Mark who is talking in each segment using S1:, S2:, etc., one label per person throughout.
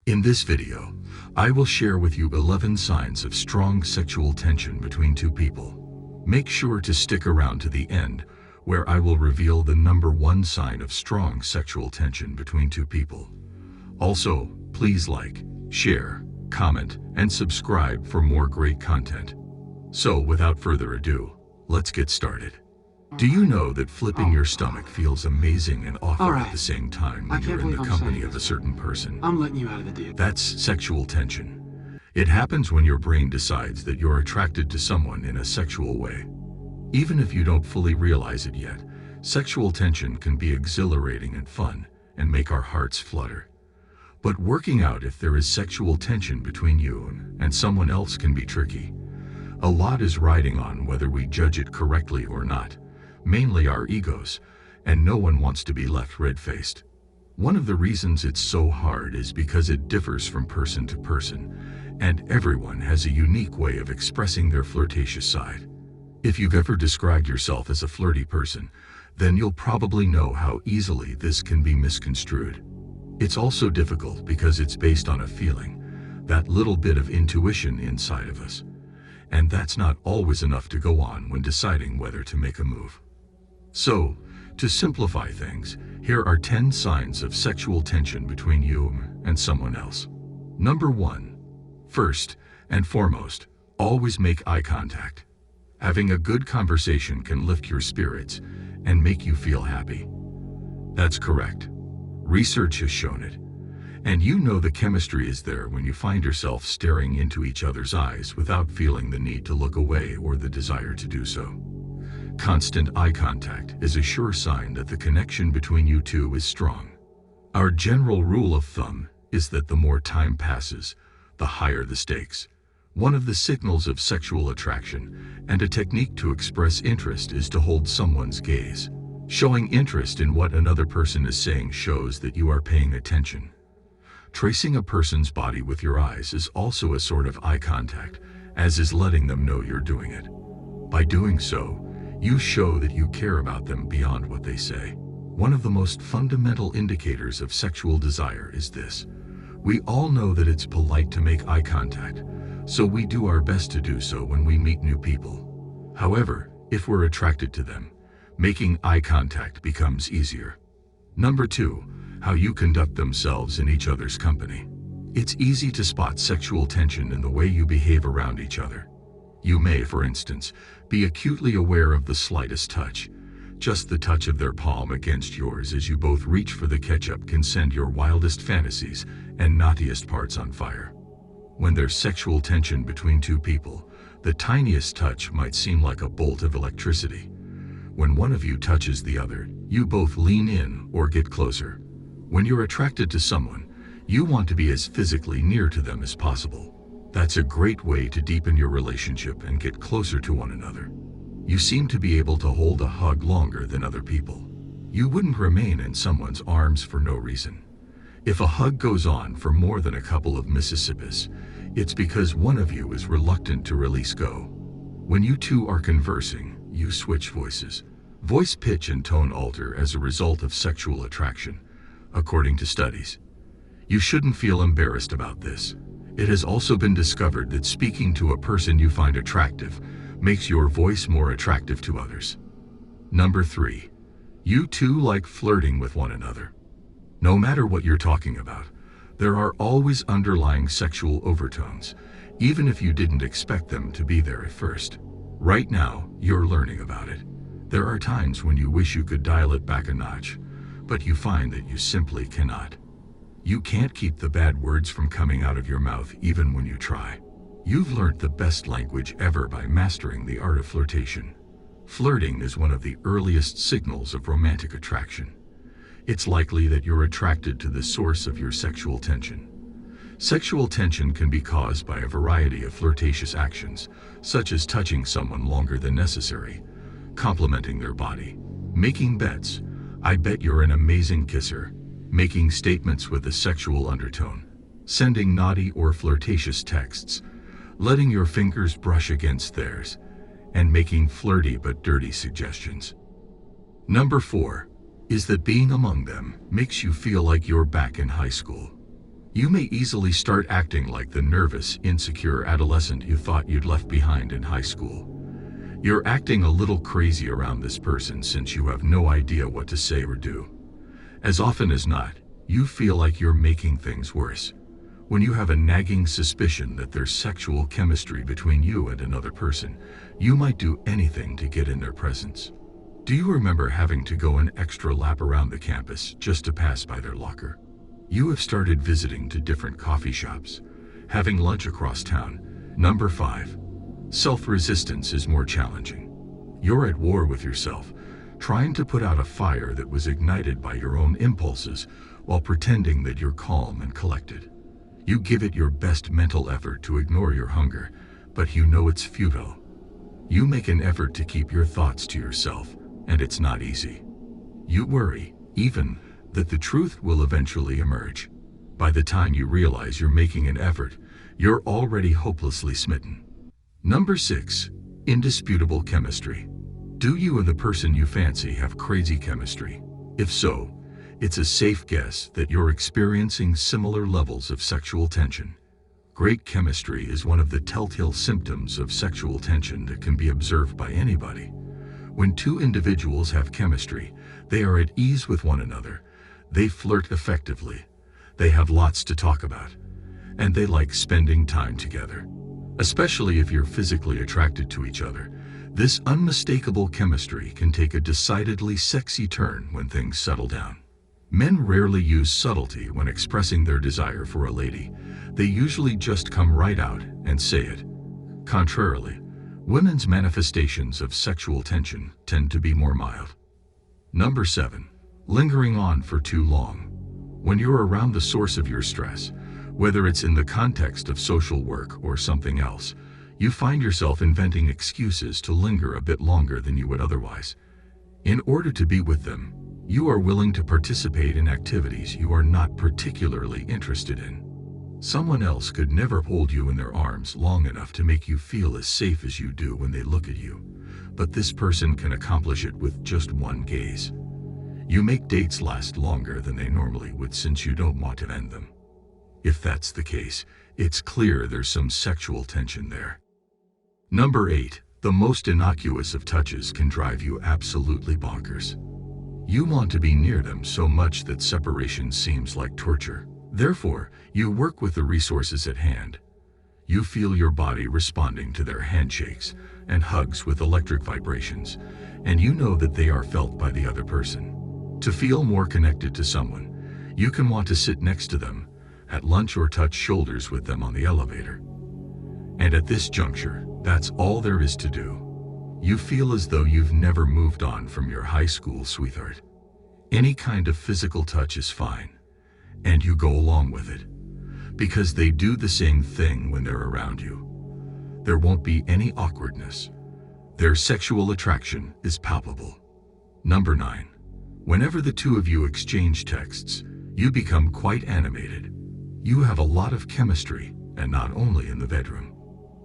S1: In this video, I will share with you 11 signs of strong sexual tension between two people. Make sure to stick around to the end, where I will reveal the number 1 sign of strong sexual tension between two people. Also, please like, share, comment, and subscribe for more great content. So, without further ado, let's get started. Do you know that flipping your stomach feels amazing and awful at the same time when you're in the company of a certain person?
S2: I'm letting you out of the deal.
S1: That's sexual tension. It happens when your brain decides that you're attracted to someone in a sexual way. Even if you don't fully realize it yet, sexual tension can be exhilarating and fun and make our hearts flutter. But working out if there is sexual tension between you and someone else can be tricky. A lot is riding on whether we judge it correctly or not. Mainly our egos, and no one wants to be left red-faced. One of the reasons it's so hard is because it differs from person to person, and everyone has a unique way of expressing their flirtatious side. If you've ever described yourself as a flirty person, then you'll probably know how easily this can be misconstrued. It's also difficult because it's based on a feeling, that little bit of intuition inside of us. And that's not always enough to go on when deciding whether to make a move. So, to simplify things, here are 10 signs of sexual tension between you and someone else. Number 1. First and foremost, always make eye contact. Having a good conversation can lift your spirits and make you feel happy. That's correct. Research has shown it. And you know the chemistry is there when you find yourself staring into each other's eyes without feeling the need to look away or the desire to do so. Constant eye contact is a sure sign that the connection between you two is strong. Our general rule of thumb is that the more time passes, the higher the stakes. One of the signals of sexual attraction and a technique to express interest is to hold someone's gaze. Showing interest in what another person is saying shows that you are paying attention. Tracing a person's body with your eyes is also a sort of eye contact, as is letting them know you're doing it. By doing so, you show that you care about them beyond what they say. One of the most fundamental indicators of sexual desire is this. We all know that it's polite to make eye contact, so we do our best to do so when we meet new people. However, if we're attracted to them, making eye contact becomes easier. Number 2, how you conduct themselves in each other's company. It's easy to spot sexual tension in the way you behave around each other. You may, for instance, be acutely aware of the slightest touch. Just the touch of their palm against yours as you both reach for the ketchup can send your wildest fantasies and naughtiest parts on fire. When there's sexual tension between two people, the tiniest touch might seem like a bolt of electricity. When one of you touches the other, you both lean in or get closer. When you're attracted to someone, you want to be as physically near to them as possible. That's a great way to deepen your relationship and get closer to one another. You seem to be able to hold a hug longer than other people. You wouldn't remain in someone's arms for no reason. If a hug goes on for more than a couple of Mississippis, it's because one of you is reluctant to release go. When you two are conversing, you switch voices. Voice pitch and tone alter as a result of sexual attraction, according to studies. You shouldn't feel embarrassed about this. It has also been discovered that speaking to a person you find attractive makes your voice more attractive to others. Number 3. You two like flirting with one another. No matter what you're talking about, there are always underlying sexual overtones, even if you didn't expect them to be there at first. Right now, you're learning about it. There are times when you wish you could dial it back a notch, but you find that you simply cannot. You can't keep the bad words from coming out of your mouth even when you try. You've learned the best language ever by mastering the art of flirtation. Flirting is one of the earliest signals of romantic attraction. It's likely that you're attracted to the source of your sexual tension. Sexual tension can be caused by a variety of flirtatious actions, such as touching someone longer than necessary, complimenting their body, making bets, I bet you're an amazing kisser, making statements with a sexual undertone, sending naughty or flirtatious texts, letting your fingers brush against theirs, and making flirty but dirty suggestions. Number 4 is that being among them makes you feel like you're back in high school. You may easily start acting like the nervous, insecure adolescent you thought you'd left behind in high school. You're acting a little crazy around this person since you have no idea what to say or do. As often as not, you feel like you're making things worse. When you have a nagging suspicion that there's sexual chemistry between you and another person, you might do anything to get in their presence. Do you remember having to go an extra lap around the campus just to pass by their locker? You have started visiting to different coffee shops, having lunch across town. Number 5. Self-resistance is more challenging. You're at war with yourself, trying to put out a fire that was ignited by your own impulses while pretending that you're calm and collected. You give it your best mental effort to ignore your hunger, but you know it's futile. You make an effort to keep your thoughts to yourself, and it's not easy. You worry, even, that the truth will eventually emerge. By the time you realize you're making an effort, you're already hopelessly smitten. Number 6. Indisputable chemistry. Do you and the person you fancy have crazy chemistry? If so, it's a safe guess that you're experiencing similar levels of sexual tension. Great chemistry is one of the telltale symptoms of sexual tension that can be observed by anybody. When two individuals have chemistry, they are at ease with one another. They flirt effectively, they have lots to talk about, and they like spending time together. Especially if you're physically attracted to each other, this unmistakable chemistry can take a decidedly sexy turn when things settle down. Men rarely use subtlety when expressing their desire for a lady. They usually just come right out and say it. Contrarily, women's manifestations of sexual tension tend to be more mild. Number 7. Lingering on for too long. When you're around the source of your stress, whether it's in the context of social work or something else, you find yourself inventing excuses to linger a bit longer than you would otherwise. In order to be with them, you are willing to participate in activities you are not particularly interested in. Someone else could never hold you in their arms long enough to make you feel as safe as you do when they look at you, but this person can accomplish it with just one gaze. You make dates last longer than they normally would since you don't want to end them. If that's the case, it's clear there's some sexual tension there. Number 8. The most innocuous of touches can drive you absolutely bonkers. You want to be near them so much that separation seems like torture. Therefore, you work with the resources at hand. You feel your body responding to their handshakes and hugs with electric vibrations, and you know that they are felt by the other person. To feel more connected to someone, you can want to sit next to them at lunch or touch shoulders with them on the elevator. And at this juncture, that's all there is to do. You feel as though you've never moved on from your high school sweetheart. Any kind of physical touch is fine, and you go along with it, because they do the same thing when they're around you. There won't be any awkwardness. Their sexual attraction is palpable. Number 9. Whenever the two of you exchange texts, you become quite animated. You have a lot of chemistry, and not only in the bedroom.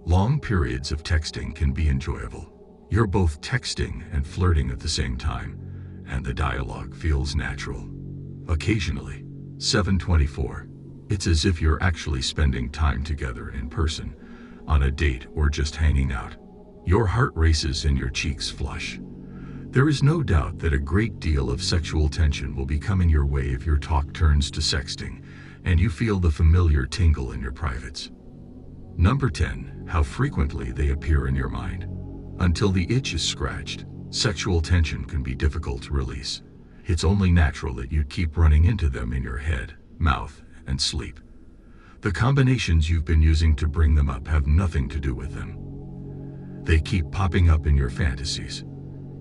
S1: Long periods of texting can be enjoyable. You're both texting and flirting at the same time, and the dialogue feels natural. Occasionally, 724, it's as if you're actually spending time together in person, on a date or just hanging out. Your heart races and your cheeks flush. There is no doubt that a great deal of sexual tension will be coming your way if your talk turns to sexting, and you feel the familiar tingle in your privates. Number 10. How frequently they appear in your mind. Until the itch is scratched, sexual tension can be difficult to release. It's only natural that you keep running into them in your head, mouth, and sleep. The combinations you've been using to bring them up have nothing to do with them. They keep popping up in your fantasies.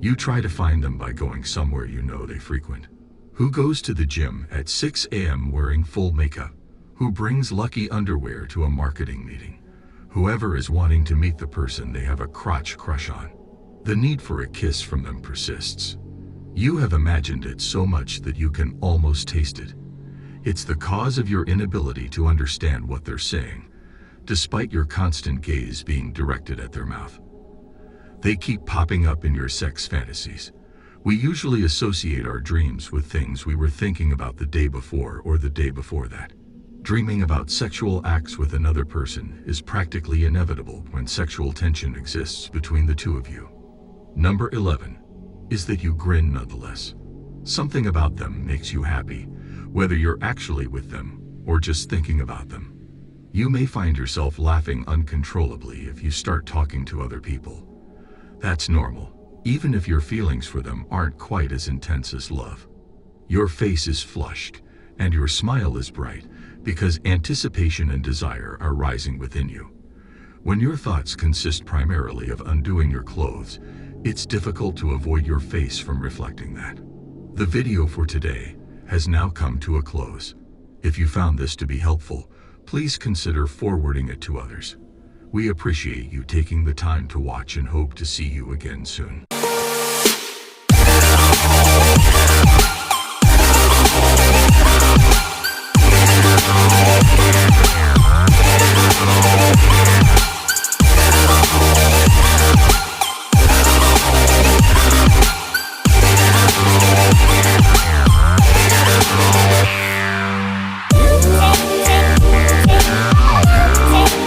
S1: You try to find them by going somewhere you know they frequent. Who goes to the gym at 6 a.m. wearing full makeup? Who brings lucky underwear to a marketing meeting? Whoever is wanting to meet the person they have a crotch crush on. The need for a kiss from them persists. You have imagined it so much that you can almost taste it. It's the cause of your inability to understand what they're saying, despite your constant gaze being directed at their mouth. They keep popping up in your sex fantasies. We usually associate our dreams with things we were thinking about the day before or the day before that. Dreaming about sexual acts with another person is practically inevitable when sexual tension exists between the two of you. Number 11 is that you grin nonetheless. Something about them makes you happy, whether you're actually with them or just thinking about them. You may find yourself laughing uncontrollably if you start talking to other people. That's normal, even if your feelings for them aren't quite as intense as love. Your face is flushed, and your smile is bright, because anticipation and desire are rising within you. When your thoughts consist primarily of undoing your clothes, it's difficult to avoid your face from reflecting that. The video for today has now come to a close. If you found this to be helpful, please consider forwarding it to others. We appreciate you taking the time to watch and hope to see you again soon.